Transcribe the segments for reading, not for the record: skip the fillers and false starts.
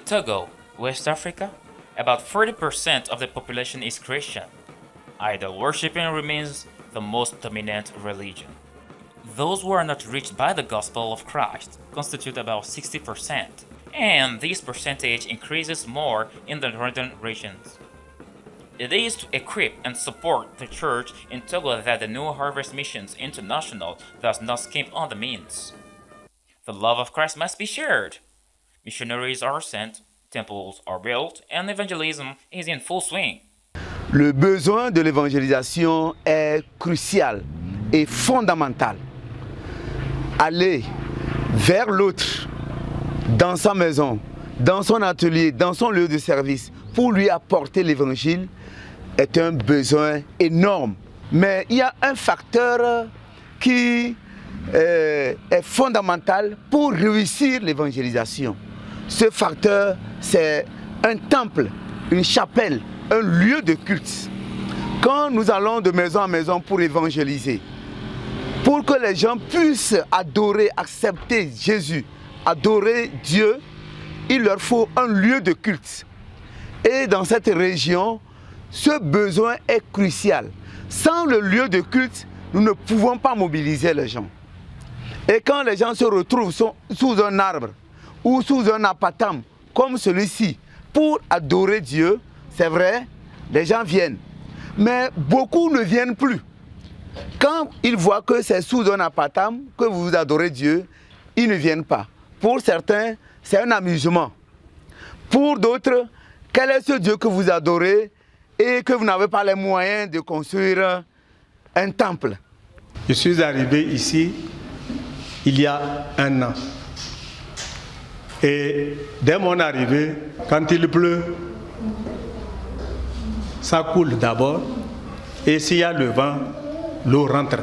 Togo, West Africa, about 40% of the population is Christian. Idol worshiping remains the most dominant religion. Those who are not reached by the gospel of Christ constitute about 60%, and this percentage increases more in the northern regions. It is to equip and support the church in Togo that the New Harvest Missions International does not skimp on the means. The love of Christ must be shared. Missionaries are sent, temples are built, and evangelism is in full swing. Le besoin de l'évangélisation est crucial et fondamental. Aller vers l'autre, dans sa maison, dans son atelier, dans son lieu de service, pour lui apporter l'évangile, est un besoin énorme. Mais il y a un facteur qui est fondamental pour réussir l'évangélisation. Ce facteur, c'est un temple, une chapelle, un lieu de culte. Quand nous allons de maison en maison pour évangéliser, pour que les gens puissent adorer, accepter Jésus, adorer Dieu, il leur faut un lieu de culte. Et dans cette région, ce besoin est crucial. Sans le lieu de culte, nous ne pouvons pas mobiliser les gens. Et quand les gens se retrouvent sous un arbre ou sous un apatam comme celui-ci pour adorer Dieu, c'est vrai, les gens viennent. Mais beaucoup ne viennent plus. Quand ils voient que c'est sous un apatam que vous adorez Dieu, ils ne viennent pas. Pour certains, c'est un amusement. Pour d'autres, quel est ce Dieu que vous adorez et que vous n'avez pas les moyens de construire un temple? Je suis arrivé ici il y a un an. Et dès mon arrivée, quand il pleut, ça coule d'abord. Et s'il y a le vent, l'eau rentre.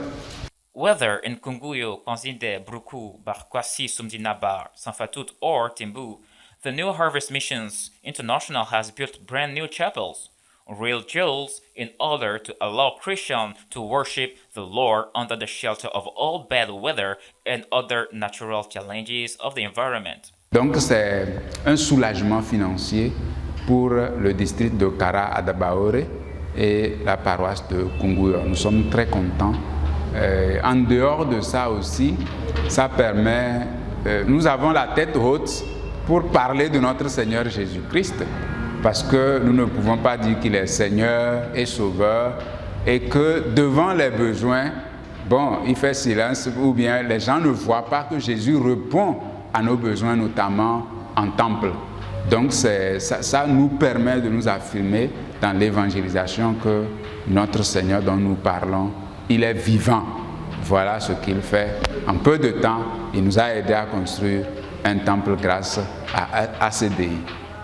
Whether in Kunguyo, Panzinde, Bruku, Barkwasi, Sumdinabar, Sanfatut, or Timbu, the New Harvest Missions International has built brand new chapels, real jewels, in order to allow Christians to worship the Lord under the shelter of all bad weather and other natural challenges of the environment. Donc c'est un soulagement financier pour le district de Kara Adabaore et la paroisse de Kunguyo. Nous sommes très contents. En dehors de ça aussi, ça permet, nous avons la tête haute pour parler de notre Seigneur Jésus-Christ, parce que nous ne pouvons pas dire qu'il est Seigneur et Sauveur et que devant les besoins, bon, il fait silence ou bien les gens ne voient pas que Jésus répond à nos besoins, notamment en temple. Donc ça nous permet de nous affirmer dans l'évangélisation que notre Seigneur dont nous parlons, il est vivant. Voilà ce qu'il fait. En peu de temps, il nous a aidés à construire un temple grâce à ACDI.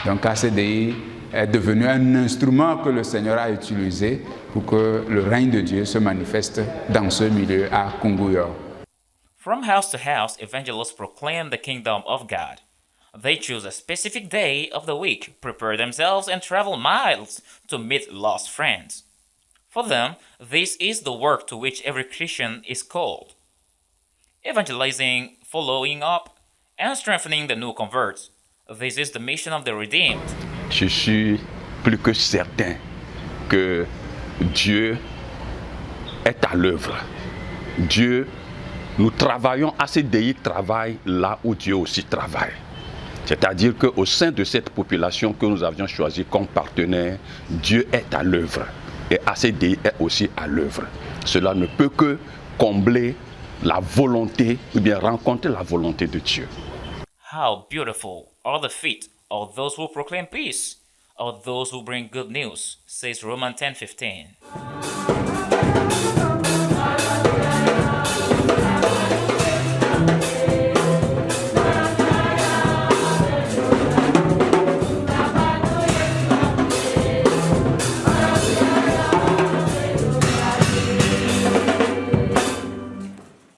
Donc ACDI est devenu un instrument que le Seigneur a utilisé pour que le règne de Dieu se manifeste dans ce milieu à Kunguyo. From house to house, evangelists proclaim the kingdom of God. They choose a specific day of the week, prepare themselves, and travel miles to meet lost friends. For them, this is the work to which every Christian is called. Evangelizing, following up, and strengthening the new converts. This is the mission of the redeemed. Je suis plus que certain que Dieu est à l'œuvre. Dieu, nous travaillons, ACDI travaille là où Dieu aussi travaille. C'est-à-dire qu'au sein de cette population que nous avions choisie comme partenaire, Dieu est à l'œuvre. Et ACDI est aussi à l'œuvre. Cela ne peut que combler la volonté, ou bien rencontrer la volonté de Dieu. How beautiful are the feet of those who proclaim peace, of those who bring good news, says Romans 10:15.